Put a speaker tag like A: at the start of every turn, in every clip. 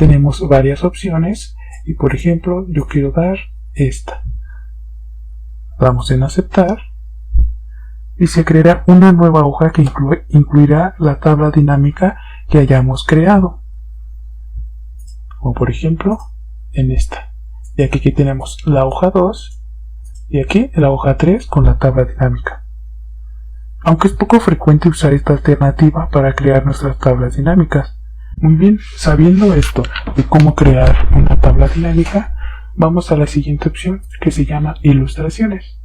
A: tenemos varias opciones y por ejemplo yo quiero dar esta. Damos en aceptar y se creará una nueva hoja que incluirá la tabla dinámica que hayamos creado, como por ejemplo en esta. Y aquí tenemos la hoja 2 y aquí la hoja 3 con la tabla dinámica. Aunque es poco frecuente usar esta alternativa para crear nuestras tablas dinámicas. Muy bien, sabiendo esto de cómo crear una tabla dinámica, vamos a la siguiente opción que se llama ilustraciones.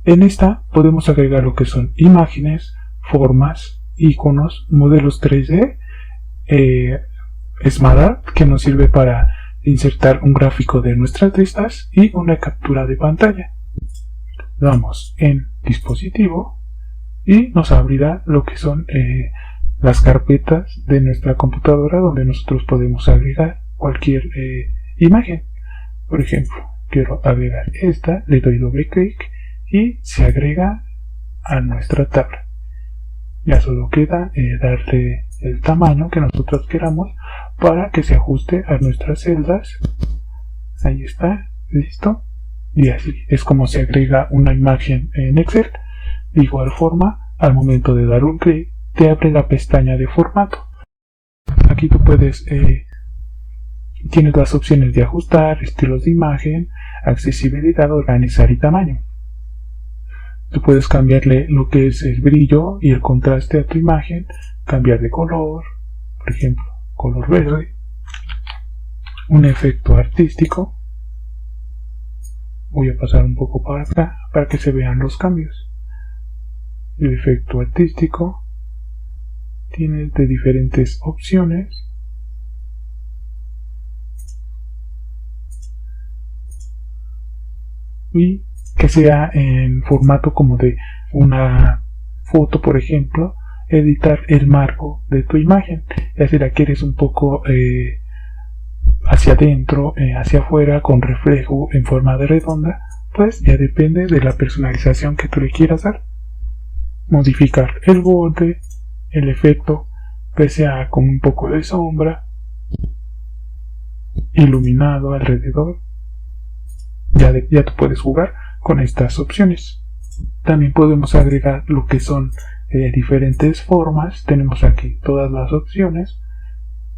A: En esta podemos agregar lo que son imágenes, formas, iconos, modelos 3D, SmartArt, que nos sirve para insertar un gráfico de nuestras listas y una captura de pantalla. Damos en dispositivo y nos abrirá lo que son las carpetas de nuestra computadora donde nosotros podemos agregar cualquier imagen. Por ejemplo, quiero agregar esta, le doy doble clic y se agrega a nuestra tabla. Ya solo queda darle el tamaño que nosotros queramos para que se ajuste a nuestras celdas. Ahí está, listo. Y así es como se agrega una imagen en Excel. De igual forma, al momento de dar un clic, te abre la pestaña de formato. Aquí tú puedes, tienes las opciones de ajustar, estilos de imagen, accesibilidad, organizar y tamaño. Tú puedes cambiarle lo que es el brillo y el contraste a tu imagen, cambiar de color, por ejemplo, color verde, un efecto artístico. Voy a pasar un poco para acá para que se vean los cambios. El efecto artístico tiene de diferentes opciones. Y que sea en formato como de una foto, por ejemplo, editar el marco de tu imagen. Ya si la quieres un poco hacia adentro, hacia afuera, con reflejo en forma de redonda, pues ya depende de la personalización que tú le quieras dar. Modificar el borde, el efecto, que sea con un poco de sombra, iluminado alrededor. Ya tú puedes jugar con estas opciones. También podemos agregar lo que son diferentes formas. Tenemos aquí todas las opciones.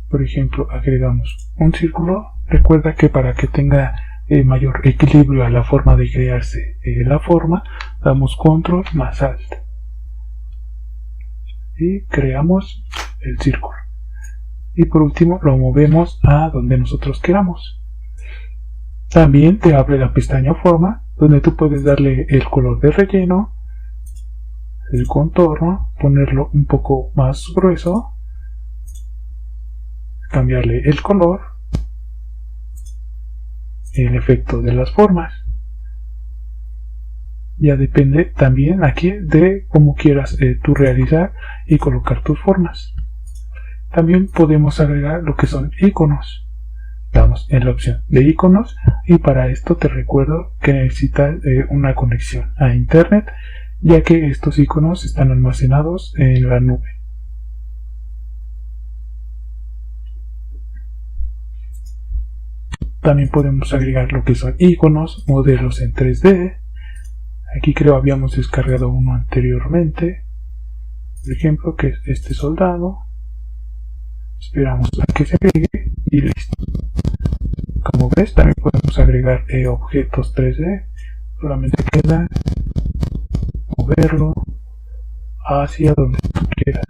A: Por ejemplo, agregamos un círculo. Recuerda que para que tenga mayor equilibrio a la forma de crearse la forma, damos control más alt y creamos el círculo. Y por último lo movemos a donde nosotros queramos. También te abre la pestaña forma, donde tú puedes darle el color de relleno, el contorno, ponerlo un poco más grueso, cambiarle el color, el efecto de las formas. Ya depende también aquí de cómo quieras tú realizar y colocar tus formas. También podemos agregar lo que son iconos. Damos en la opción de iconos y para esto te recuerdo que necesitas una conexión a internet, ya que estos iconos están almacenados en la nube. También podemos agregar lo que son iconos, modelos en 3D. Aquí creo habíamos descargado uno anteriormente, por ejemplo, que es este soldado. Esperamos a que se agregue y listo. Como ves, también podemos agregar objetos 3D. Solamente queda moverlo hacia donde tú quieras.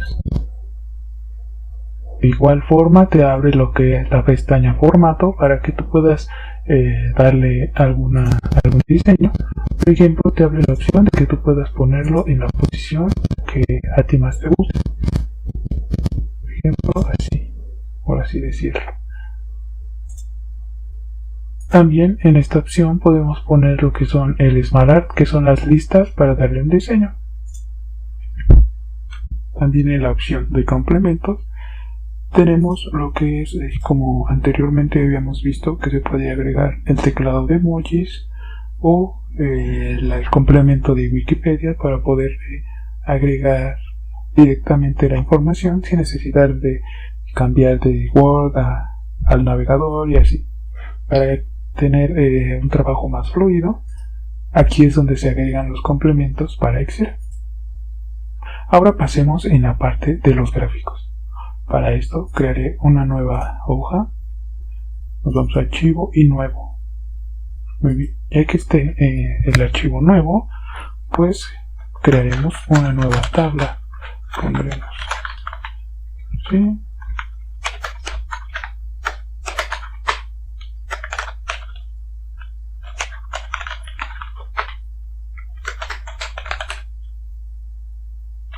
A: De igual forma te abre lo que es la pestaña formato para que tú puedas darle algún diseño. Por ejemplo, te abre la opción de que tú puedas ponerlo en la posición que a ti más te guste. Por ejemplo, así, por así decirlo. También en esta opción podemos poner lo que son el SmartArt, que son las listas para darle un diseño. También en la opción de complementos tenemos lo que es, como anteriormente habíamos visto, que se puede agregar el teclado de emojis o el complemento de Wikipedia para poder agregar directamente la información sin necesidad de cambiar de Word a al navegador y así, para tener un trabajo más fluido. Aquí es donde se agregan los complementos para Excel. Ahora pasemos en la parte de los gráficos. Para esto crearé una nueva hoja. Nos vamos a archivo y nuevo. Muy bien, ya que esté el archivo nuevo, pues crearemos una nueva tabla. Pondremos ¿sí?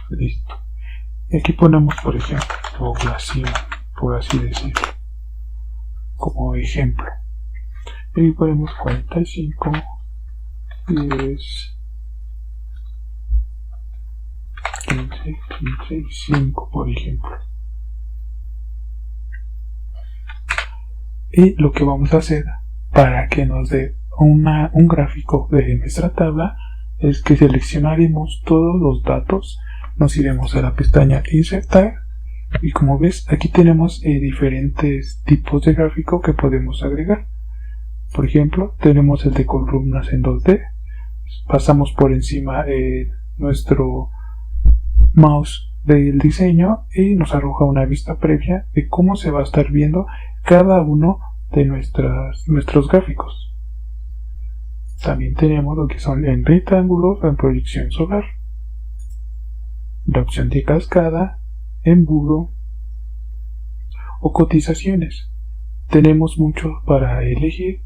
A: Listo. Y aquí ponemos, por ejemplo, población, por así decirlo, como ejemplo. Y aquí ponemos 45, 10, 15, 15 y 5, por ejemplo. Y lo que vamos a hacer para que nos dé un gráfico de nuestra tabla es que seleccionaremos todos los datos. Nos iremos a la pestaña Insertar y como ves aquí tenemos diferentes tipos de gráfico que podemos agregar. Por ejemplo, tenemos el de columnas en 2D. Pasamos por encima nuestro mouse del diseño y nos arroja una vista previa de cómo se va a estar viendo cada uno de nuestros gráficos. También tenemos lo que son en rectángulos o en proyección solar, la opción de cascada, embudo o cotizaciones. Tenemos mucho para elegir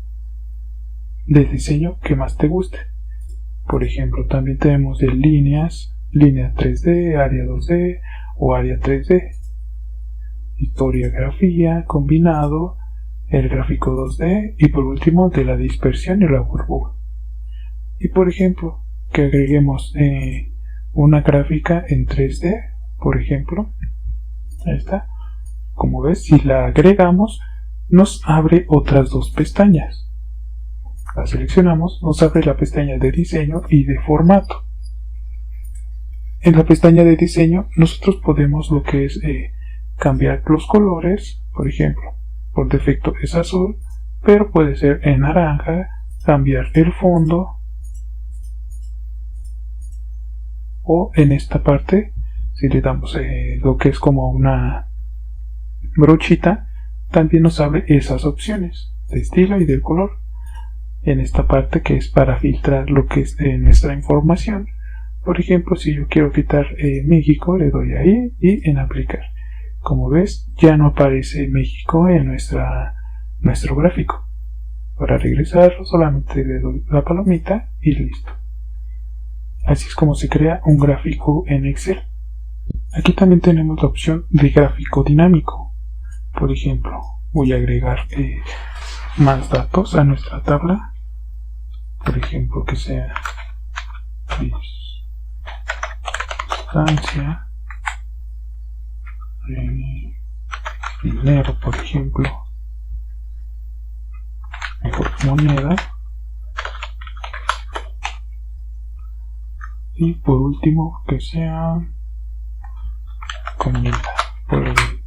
A: del diseño que más te guste. Por ejemplo, también tenemos de líneas, línea 3D, área 2D o área 3D, historiografía, combinado, el gráfico 2D y por último de la dispersión y la burbuja. Y por ejemplo, que agreguemos una gráfica en 3D, por ejemplo, esta, como ves, si la agregamos, nos abre otras dos pestañas. La seleccionamos, nos abre la pestaña de diseño y de formato. En la pestaña de diseño, nosotros podemos lo que es cambiar los colores, por ejemplo, por defecto es azul, pero puede ser en naranja, cambiar el fondo, o en esta parte, si le damos lo que es como una brochita, también nos abre esas opciones de estilo y del color. En esta parte que es para filtrar lo que es nuestra información. Por ejemplo, si yo quiero quitar México, le doy ahí y en aplicar. Como ves, ya no aparece México en nuestro gráfico. Para regresarlo solamente le doy la palomita y listo. Así es como se crea un gráfico en Excel. Aquí también tenemos la opción de gráfico dinámico. Por ejemplo, voy a agregar más datos a nuestra tabla. Por ejemplo, que sea distancia, dinero, por ejemplo, mejor moneda, y por último que sea comida,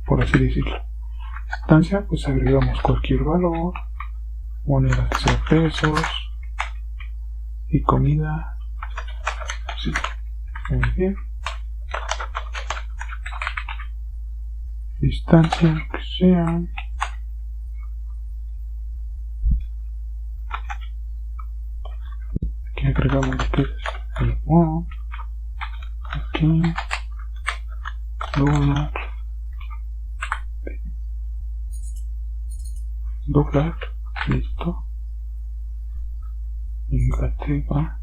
A: por así decirlo. Distancia, pues agregamos cualquier valor, moneda que sea pesos, y comida, sí, muy bien. Distancia que sea aquí agregamos lo que es el won, aquí dólar, listo. Inglaterra,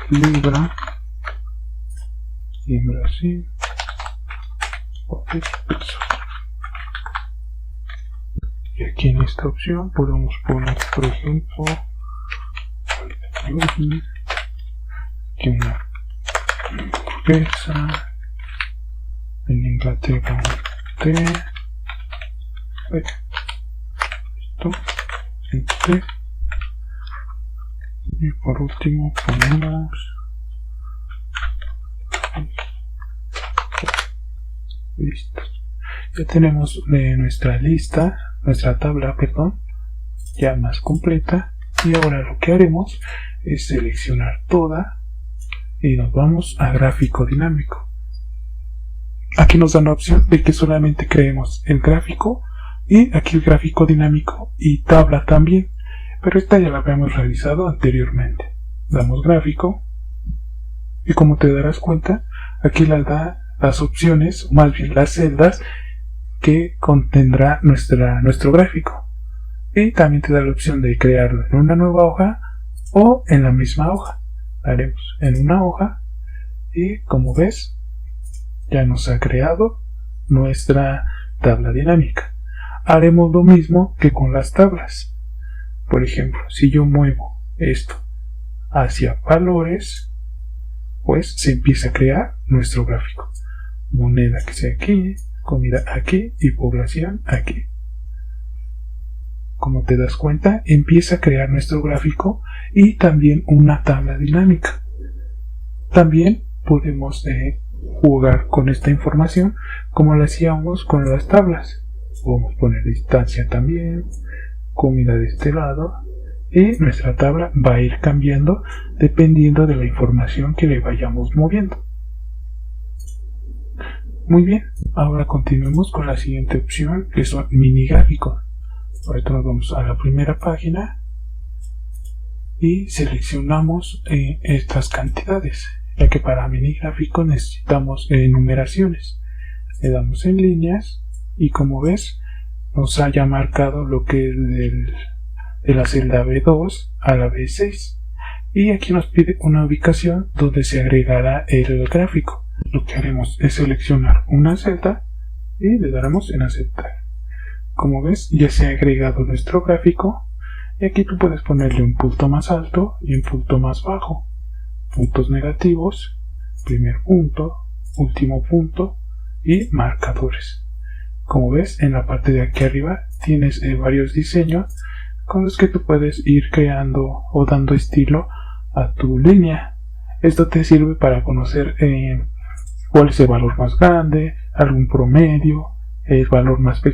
A: libra, y en Brasil peso. Y aquí en esta opción podemos poner, por ejemplo, aquí una hamburguesa, en Inglaterra un té, esto, en té, y por último ponemos listo. Ya tenemos nuestra lista, nuestra tabla, perdón, ya más completa. Y ahora lo que haremos es seleccionar toda y nos vamos a gráfico dinámico. Aquí nos dan la opción de que solamente creemos el gráfico y aquí el gráfico dinámico y tabla también, pero esta ya la habíamos realizado anteriormente. Damos gráfico y como te darás cuenta, aquí les da las opciones, o más bien las celdas que contendrá nuestro gráfico, y también te da la opción de crearlo en una nueva hoja o en la misma hoja. Haremos en una hoja y como ves ya nos ha creado nuestra tabla dinámica. Haremos lo mismo que con las tablas. Por ejemplo, si yo muevo esto hacia valores, pues se empieza a crear nuestro gráfico. Moneda que sea aquí, comida aquí y población aquí. Como te das cuenta, empieza a crear nuestro gráfico y también una tabla dinámica. También podemos jugar con esta información como lo hacíamos con las tablas. Podemos poner distancia también, comida de este lado, y nuestra tabla va a ir cambiando dependiendo de la información que le vayamos moviendo. Muy bien, ahora continuemos con la siguiente opción, que son mini gráficos. Ahorita nos vamos a la primera página y seleccionamos estas cantidades, ya que para mini gráficos necesitamos numeraciones. Le damos en líneas y como ves nos haya marcado lo que es de la celda B2 a la B6, y aquí nos pide una ubicación donde se agregará el gráfico. Lo que haremos es seleccionar una celda y le daremos en aceptar. Como ves, ya se ha agregado nuestro gráfico, y aquí tú puedes ponerle un punto más alto y un punto más bajo, puntos negativos, primer punto, último punto y marcadores. Como ves, en la parte de aquí arriba tienes varios diseños con los que tú puedes ir creando o dando estilo a tu línea. Esto te sirve para conocer cuál es el valor más grande, algún promedio, el valor más pequeño.